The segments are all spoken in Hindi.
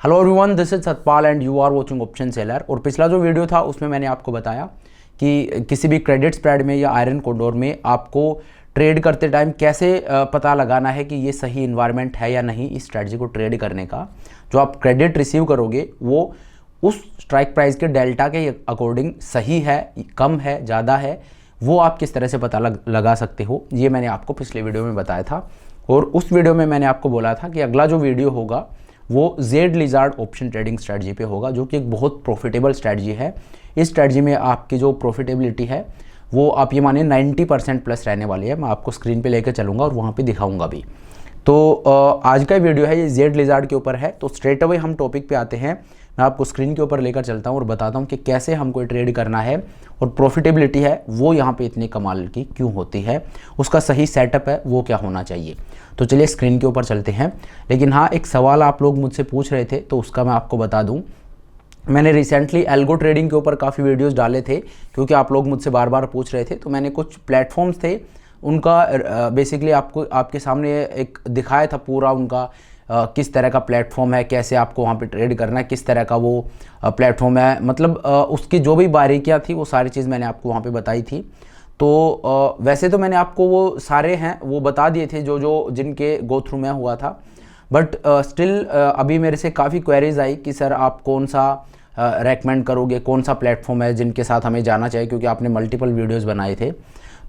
Hello everyone, this is Satpal and you are watching option seller. और पिछला जो वीडियो था उसमें मैंने आपको बताया कि किसी भी क्रेडिट स्प्रेड में या आयरन कॉरिडोर में आपको ट्रेड करते टाइम कैसे पता लगाना है कि ये सही इन्वायरमेंट है या नहीं इस स्ट्रैटेजी को ट्रेड करने का। जो आप क्रेडिट रिसीव करोगे वो उस स्ट्राइक प्राइस के डेल्टा के अकॉर्डिंग सही है, कम है, ज़्यादा है, वो आप किस तरह से पता लगा सकते हो, ये मैंने आपको पिछले वीडियो में बताया था। और उस वीडियो में मैंने आपको बोला था कि अगला जो वीडियो होगा वो Z lizard option trading strategy पे होगा, जो कि एक बहुत प्रॉफिटेबल स्ट्रेटजी है। इस स्ट्रेटजी में आपकी जो प्रॉफिटेबिलिटी है वो आप ये मानिए 90% प्लस रहने वाली है। मैं आपको स्क्रीन पे लेकर चलूँगा और वहाँ पे दिखाऊंगा भी। तो आज का वीडियो है ये जेड लिजार्ड के ऊपर है। तो स्ट्रेट अवे हम टॉपिक पे आते हैं। मैं आपको स्क्रीन के ऊपर लेकर चलता हूँ और बताता हूँ कि कैसे हमको ट्रेड करना है और प्रॉफिटेबिलिटी है वो यहाँ पे इतनी कमाल की क्यों होती है, उसका सही सेटअप है वो क्या होना चाहिए। तो चलिए स्क्रीन के ऊपर चलते हैं। लेकिन हाँ, एक सवाल आप लोग मुझसे पूछ रहे थे तो उसका मैं आपको बता दूँ। मैंने रिसेंटली एल्गो ट्रेडिंग के ऊपर काफ़ी वीडियोस डाले थे क्योंकि आप लोग मुझसे बार बार पूछ रहे थे। तो मैंने कुछ प्लेटफॉर्म्स थे उनका बेसिकली आपके सामने एक दिखाया था पूरा उनका किस तरह का प्लेटफॉर्म है, कैसे आपको वहाँ पे ट्रेड करना है, किस तरह का वो प्लेटफॉर्म है, मतलब उसकी जो भी बारीकियाँ थी वो सारी चीज़ मैंने आपको वहाँ पे बताई थी। तो वैसे तो मैंने आपको वो सारे हैं वो बता दिए थे जो जिनके गो थ्रू में हुआ था। बट स्टिल अभी मेरे से काफ़ी क्वेरीज आई कि सर आप कौन सा रेकमेंड करोगे, कौन सा प्लेटफॉर्म है जिनके साथ हमें जाना चाहिए, क्योंकि आपने मल्टीपल वीडियोस बनाए थे।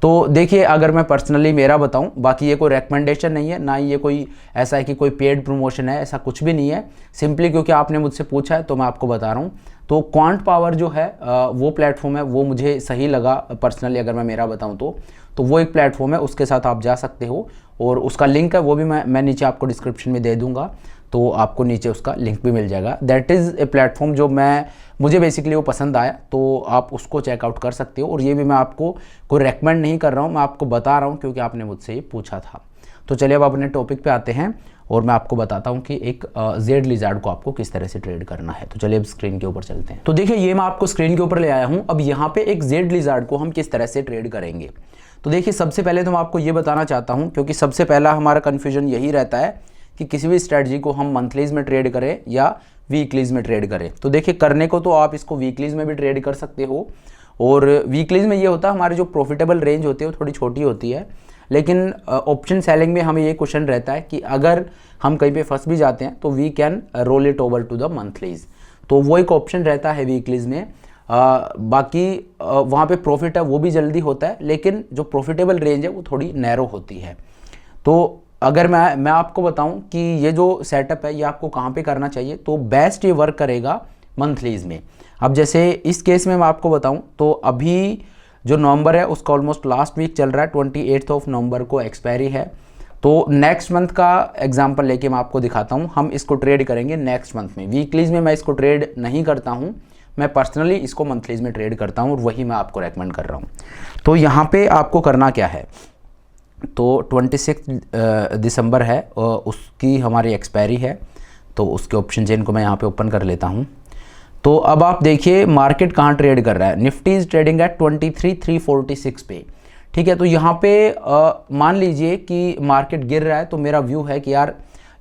तो देखिए, अगर मैं पर्सनली मेरा बताऊं, बाकी ये कोई रेकमेंडेशन नहीं है, ना ही ये कोई ऐसा है कि कोई पेड प्रमोशन है, ऐसा कुछ भी नहीं है। सिंपली क्योंकि आपने मुझसे पूछा है तो मैं आपको बता रहा हूँ। तो क्वांट पावर जो है वो प्लेटफॉर्म है, वो मुझे सही लगा पर्सनली। अगर मैं मेरा बताऊँ तो वो एक प्लेटफॉर्म है, उसके साथ आप जा सकते हो और उसका लिंक है वो भी मैं नीचे आपको डिस्क्रिप्शन में दे दूँगा। तो आपको नीचे उसका लिंक भी मिल जाएगा। दैट इज़ ए प्लेटफॉर्म जो मुझे बेसिकली वो पसंद आया, तो आप उसको चेकआउट कर सकते हो। और ये भी मैं आपको कोई रेकमेंड नहीं कर रहा हूँ, मैं आपको बता रहा हूँ क्योंकि आपने मुझसे ये पूछा था। तो चलिए अब अपने टॉपिक पे आते हैं और मैं आपको बताता हूँ कि एक जेड लिजार्ड को आपको किस तरह से ट्रेड करना है। तो चलिए अब स्क्रीन के ऊपर चलते हैं। तो देखिए, ये मैं आपको स्क्रीन के ऊपर ले आया हूँ। अब यहाँ पे एक जेड लिजार्ड को हम किस तरह से ट्रेड करेंगे। तो देखिए, सबसे पहले तो मैं आपको ये बताना चाहता हूँ, क्योंकि सबसे पहला हमारा कन्फ्यूजन यही रहता है कि किसी भी स्ट्रेटजी को हम मंथलीज में ट्रेड करें या वीकलीज में ट्रेड करें। तो देखिए, करने को तो आप इसको वीकलीज में भी ट्रेड कर सकते हो। और वीकलीज में ये होता है हमारी जो प्रॉफिटेबल रेंज होती है वो थोड़ी छोटी होती है। लेकिन ऑप्शन सेलिंग में हमें ये क्वेश्चन रहता है कि अगर हम कहीं पे फंस भी जाते हैं तो we can roll it over to the monthlies. तो वो एक ऑप्शन रहता है वीकलीज में। बाकी वहाँ पे प्रॉफिट है वो भी जल्दी होता है, लेकिन जो प्रॉफिटेबल रेंज है वो थोड़ी नैरो होती है। तो अगर मैं आपको बताऊं कि ये जो सेटअप है ये आपको कहाँ पे करना चाहिए, तो बेस्ट ये वर्क करेगा मंथलीज में। अब जैसे इस केस में मैं आपको बताऊं तो अभी जो नवंबर है उसका ऑलमोस्ट लास्ट वीक चल रहा है, 28 नवंबर को एक्सपायरी है। तो नेक्स्ट मंथ का एग्जांपल लेके मैं आपको दिखाता हूँ। हम इसको ट्रेड करेंगे नेक्स्ट मंथ में। वीकलीज में मैं इसको ट्रेड नहीं करता हूँ, मैं पर्सनली इसको मंथलीज में ट्रेड करता हूँ और वही मैं आपको रेकमेंड कर रहा हूँ। तो यहाँ पे आपको करना क्या है, तो 26 दिसंबर है और उसकी हमारी एक्सपायरी है। तो उसके ऑप्शन चेन को मैं यहाँ पे ओपन कर लेता हूँ। तो अब आप देखिए मार्केट कहाँ ट्रेड कर रहा है। निफ्टी इज ट्रेडिंग एट 23,346 पे। ठीक है, तो यहाँ पे मान लीजिए कि मार्केट गिर रहा है, तो मेरा व्यू है कि यार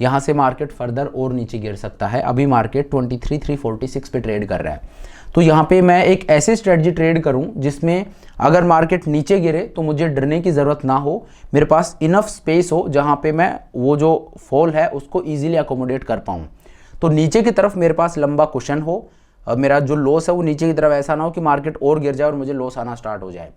यहाँ से मार्केट फर्दर और नीचे गिर सकता है। अभी मार्केट 23,346 पे ट्रेड कर रहा है। तो यहाँ पे मैं एक ऐसी स्ट्रेटजी ट्रेड करूँ जिसमें अगर मार्केट नीचे गिरे तो मुझे डरने की ज़रूरत ना हो, मेरे पास इनफ स्पेस हो जहाँ पे मैं वो जो फॉल है उसको इजीली अकोमोडेट कर पाऊँ। तो नीचे की तरफ मेरे पास लंबा कुशन हो, मेरा जो लॉस है वो नीचे की तरफ ऐसा ना हो कि मार्केट और गिर जाए और मुझे लॉस आना स्टार्ट हो जाए।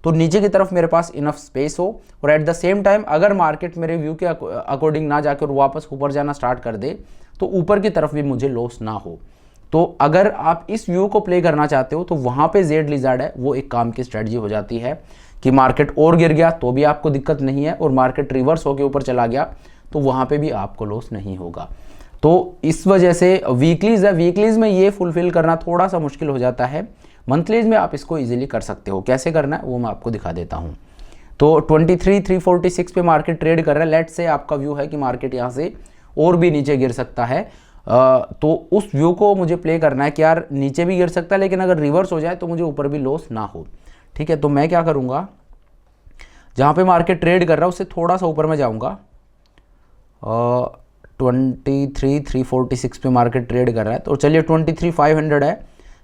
तो नीचे की तरफ मेरे पास इनफ स्पेस हो और एट द सेम टाइम अगर मार्केट मेरे व्यू के अकॉर्डिंग ना जाकर वापस ऊपर जाना स्टार्ट कर दे तो ऊपर की तरफ भी मुझे लॉस ना हो। तो अगर आप इस व्यू को प्ले करना चाहते हो तो वहाँ पे जेड लिजार्ड है वो एक काम की स्ट्रेटजी हो जाती है कि मार्केट और गिर गया तो भी आपको दिक्कत नहीं है और मार्केट रिवर्स होकर ऊपर चला गया तो वहाँ पे भी आपको लॉस नहीं होगा। तो इस वजह से वीकलीज है, वीकलीज में ये फुलफिल करना थोड़ा सा मुश्किल हो जाता है। मंथलीज में आप इसको इजीली कर सकते हो। कैसे करना है वो मैं आपको दिखा देता हूँ। तो 23,346 पे मार्केट ट्रेड कर रहा है। लेट से आपका व्यू है कि मार्केट यहाँ से और भी नीचे गिर सकता है। तो उस व्यू को मुझे प्ले करना है कि यार नीचे भी गिर सकता है, लेकिन अगर रिवर्स हो जाए तो मुझे ऊपर भी लॉस ना हो। ठीक है, तो मैं क्या करूँगा, जहाँ पे मार्केट ट्रेड कर रहा है उससे थोड़ा सा ऊपर में जाऊँगा, 23,346 पे मार्केट ट्रेड कर रहा है। तो चलिए 23,500 है,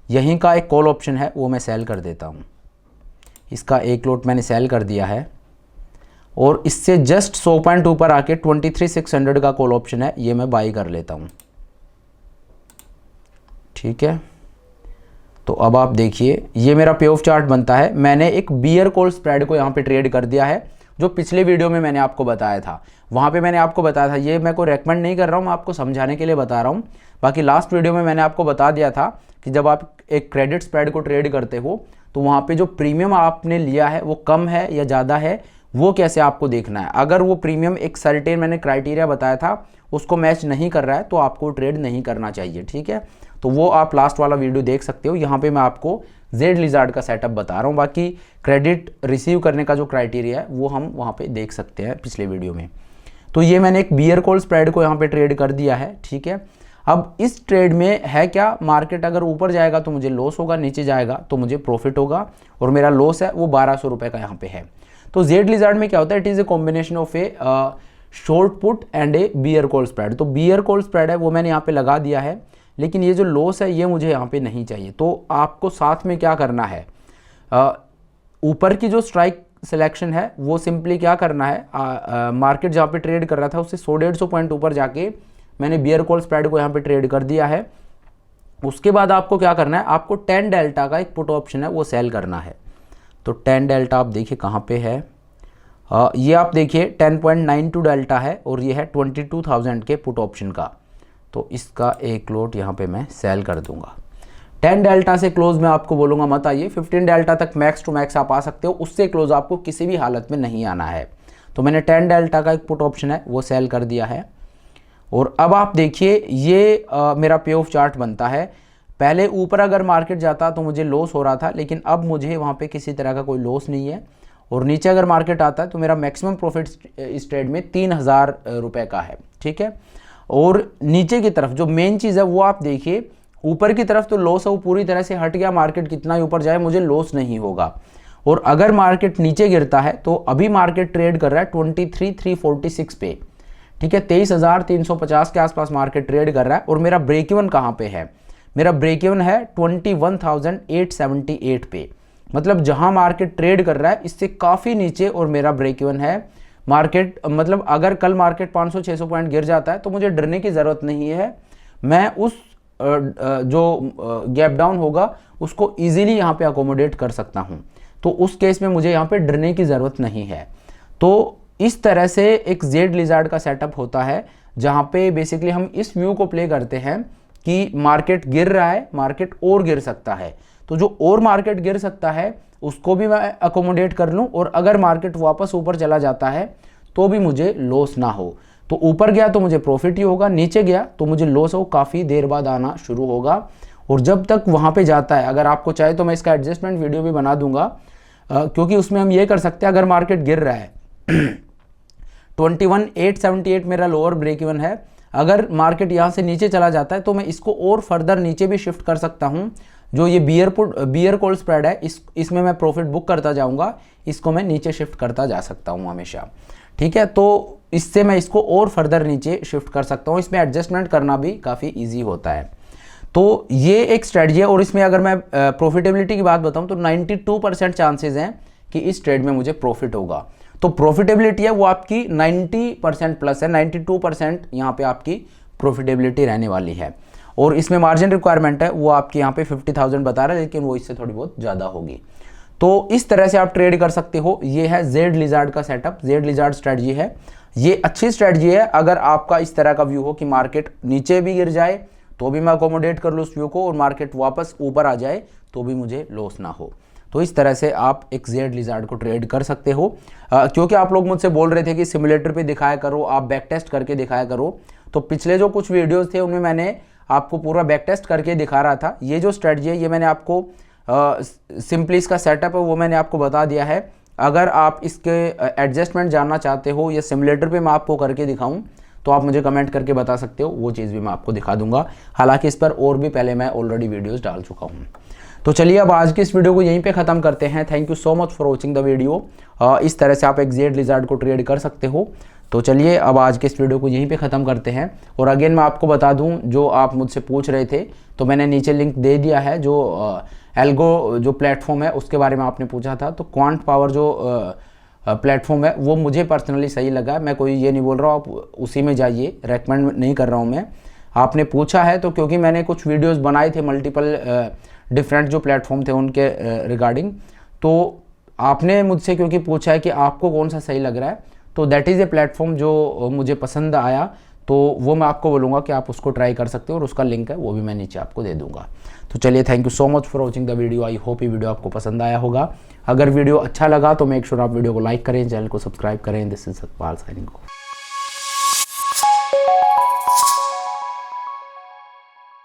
यहीं का एक कॉल ऑप्शन है वो मैं सेल कर देता हूँ। इसका एक लॉट मैंने सेल कर दिया है और इससे जस्ट 100 पॉइंट ऊपर आके 23,600 का कॉल ऑप्शन है, ये मैं बाई कर लेता हूँ। ठीक है, तो अब आप देखिए ये मेरा पे ऑफ चार्ट बनता है। मैंने एक बियर कॉल स्प्रेड को यहाँ पे ट्रेड कर दिया है, जो पिछले वीडियो में मैंने आपको बताया था। वहाँ पे मैंने आपको बताया था, ये मैं को रेकमेंड नहीं कर रहा हूँ, मैं आपको समझाने के लिए बता रहा हूँ। बाकी लास्ट वीडियो में मैंने आपको बता दिया था कि जब आप एक क्रेडिट स्प्रेड को ट्रेड करते हो तो वहाँ पे जो प्रीमियम आपने लिया है वो कम है या ज़्यादा है, वो कैसे आपको देखना है। अगर वो प्रीमियम एक सर्टेन मैंने क्राइटेरिया बताया था उसको मैच नहीं कर रहा है तो आपको ट्रेड नहीं करना चाहिए। ठीक है, तो वो आप लास्ट वाला वीडियो देख सकते हो। यहाँ पे मैं आपको जेड लिजार्ड का सेटअप बता रहा हूँ, बाकी क्रेडिट रिसीव करने का जो क्राइटेरिया है वो हम वहाँ पे देख सकते हैं पिछले वीडियो में। तो ये मैंने एक बियर कॉल स्प्रेड को यहाँ पे ट्रेड कर दिया है। ठीक है, अब इस ट्रेड में है क्या, मार्केट अगर ऊपर जाएगा तो मुझे लॉस होगा, नीचे जाएगा तो मुझे प्रॉफिट होगा, और मेरा लॉस है वो 1200 रुपये का यहाँ पे है। तो जेड लिजार्ड में क्या होता है, it is a combination of a short put and a bear call spread. तो बियर कॉल स्प्रेड है वो मैंने यहाँ पे लगा दिया है, लेकिन ये जो लॉस है ये मुझे यहाँ पे नहीं चाहिए। तो आपको साथ में क्या करना है, ऊपर की जो स्ट्राइक सिलेक्शन है वो सिंपली क्या करना है, मार्केट जहाँ पे ट्रेड कर रहा था उससे 100-150 पॉइंट ऊपर जाके मैंने बियर कॉल स्प्रेड को यहाँ पे ट्रेड कर दिया है। उसके बाद आपको क्या करना है, आपको 10 डेल्टा का एक पुट ऑप्शन है वो सेल करना है। तो 10 डेल्टा आप देखिए कहाँ पे है, ये आप देखिए 10.92 डेल्टा है और ये है 22,000 के पुट ऑप्शन का। तो इसका एक लॉट यहाँ पे मैं सेल कर दूंगा। 10 डेल्टा से क्लोज मैं आपको बोलूँगा मत आइए, 15 डेल्टा तक मैक्स टू मैक्स आप आ सकते हो, उससे क्लोज आपको किसी भी हालत में नहीं आना है। तो मैंने 10 डेल्टा का एक पुट ऑप्शन है वो सेल कर दिया है। और अब आप देखिए ये मेरा पे ऑफ चार्ट बनता है। पहले ऊपर अगर मार्केट जाता तो मुझे लॉस हो रहा था, लेकिन अब मुझे वहाँ पे किसी तरह का कोई लॉस नहीं है। और नीचे अगर मार्केट आता है तो मेरा मैक्सिमम प्रॉफिट इस ट्रेड में 3,000 रुपये का है। ठीक है, और नीचे की तरफ जो मेन चीज़ है वो आप देखिए, ऊपर की तरफ तो लॉस है वो पूरी तरह से हट गया, मार्केट कितना ही ऊपर जाए मुझे लॉस नहीं होगा। और अगर मार्केट नीचे गिरता है तो अभी मार्केट ट्रेड कर रहा है 23,346 पे। ठीक है, 23,350 के आसपास मार्केट ट्रेड कर रहा है। और मेरा ब्रेक इवन कहाँ पे है, मेरा ब्रेक इवन है 21,878 पे। मतलब जहां मार्केट ट्रेड कर रहा है इससे काफ़ी नीचे और मेरा ब्रेक इवन है। मार्केट मतलब अगर कल मार्केट 500-600 पॉइंट गिर जाता है तो मुझे डरने की ज़रूरत नहीं है, मैं उस जो गैप डाउन होगा उसको इजीली यहाँ पे अकोमोडेट कर सकता हूँ। तो उस केस में मुझे यहाँ पे डरने की ज़रूरत नहीं है। तो इस तरह से एक जेड लिजार्ड का सेटअप होता है, जहाँ पे बेसिकली हम इस व्यू को प्ले करते हैं कि मार्केट गिर रहा है, मार्केट और गिर सकता है, तो जो और मार्केट गिर सकता है उसको भी मैं अकोमोडेट कर लूँ, और अगर मार्केट वापस ऊपर चला जाता है तो भी मुझे लॉस ना हो। तो ऊपर गया तो मुझे प्रॉफिट ही होगा, नीचे गया तो मुझे लॉस हो काफ़ी देर बाद आना शुरू होगा। और जब तक वहाँ पे जाता है, अगर आपको चाहे तो मैं इसका एडजस्टमेंट वीडियो भी बना दूंगा, क्योंकि उसमें हम ये कर सकते हैं, अगर मार्केट गिर रहा है 21,878 मेरा लोअर ब्रेक इवन है, अगर मार्केट यहाँ से नीचे चला जाता है तो मैं इसको और फर्दर नीचे भी शिफ्ट कर सकता हूँ। जो ये बियर कॉल स्प्रेड है इसमें मैं प्रॉफिट बुक करता जाऊँगा, इसको मैं नीचे शिफ्ट करता जा सकता हूँ हमेशा। ठीक है, तो इससे मैं इसको और फर्दर नीचे शिफ्ट कर सकता हूँ, इसमें एडजस्टमेंट करना भी काफ़ी ईजी होता है। तो ये एक स्ट्रेटजी है। और इसमें अगर मैं प्रॉफिटेबिलिटी की बात बताऊँ तो 92% चांसेस हैं कि इस ट्रेड में मुझे प्रॉफिट होगा। तो प्रॉफिटेबिलिटी है वो आपकी 90% प्लस है, 92% यहाँ पे आपकी प्रॉफिटेबिलिटी रहने वाली है। और इसमें मार्जिन रिक्वायरमेंट है वो आपकी यहाँ पे 50,000 बता रहा है, लेकिन वो इससे थोड़ी बहुत ज़्यादा होगी। तो इस तरह से आप ट्रेड कर सकते हो। ये है जेड लिजार्ड का सेटअप, जेड लिजार्ड स्ट्रेटजी है। ये अच्छी स्ट्रेटजी है अगर आपका इस तरह का व्यू हो कि मार्केट नीचे भी गिर जाए तो भी मैं अकोमोडेट कर लूँ उस व्यू को, और मार्केट वापस ऊपर आ जाए तो भी मुझे लॉस ना हो। तो इस तरह से आप एक जेड लिजार्ड को ट्रेड कर सकते हो। क्योंकि आप लोग मुझसे बोल रहे थे कि सिमुलेटर पे दिखाया करो, आप बैक टेस्ट करके दिखाया करो, तो पिछले जो कुछ वीडियोस थे उनमें मैंने आपको पूरा बैक टेस्ट करके दिखा रहा था। ये जो स्ट्रेटजी है ये मैंने आपको सिंपली इसका सेटअप है वो मैंने आपको बता दिया है। अगर आप इसके एडजस्टमेंट जानना चाहते हो या सिमुलेटर पे मैं आपको करके दिखाऊं तो आप मुझे कमेंट करके बता सकते हो, वो चीज़ भी मैं आपको दिखा दूंगा। हालांकि इस पर और भी पहले मैं ऑलरेडी वीडियोस डाल चुका हूं। तो चलिए अब आज की इस वीडियो को यहीं पे ख़त्म करते हैं। Thank you so much for watching the video. इस तरह से आप एक जेड लिजार्ड को ट्रेड कर सकते हो। तो चलिए अब आज के इस वीडियो को यहीं पे ख़त्म करते हैं। और अगेन मैं आपको बता दूं, जो आप मुझसे पूछ रहे थे तो मैंने नीचे लिंक दे दिया है। जो एल्गो जो प्लेटफॉर्म है उसके बारे में आपने पूछा था, तो क्वांट पावर जो प्लेटफॉर्म है वो मुझे पर्सनली सही लगा। मैं कोई ये नहीं बोल रहा हूँ आप उसी में जाइए, रेकमेंड नहीं कर रहा हूँ मैं। आपने पूछा है तो क्योंकि मैंने कुछ वीडियोस बनाए थे मल्टीपल डिफरेंट जो प्लेटफॉर्म थे उनके रिगार्डिंग, तो आपने मुझसे क्योंकि पूछा है कि आपको कौन सा सही लग रहा है, तो दैट इज़ ए प्लेटफॉर्म जो मुझे पसंद आया, तो वो मैं आपको बोलूँगा कि आप उसको ट्राई कर सकते हो और उसका लिंक है वो भी मैं नीचे आपको दे दूँगा। तो चलिए, thank you so much for watching the video. I hope ये वीडियो आपको पसंद आया होगा। अगर वीडियो अच्छा लगा तो मेक श्योर आप वीडियो को लाइक करें, चैनल को सब्सक्राइब करें। This is Satpal signing off.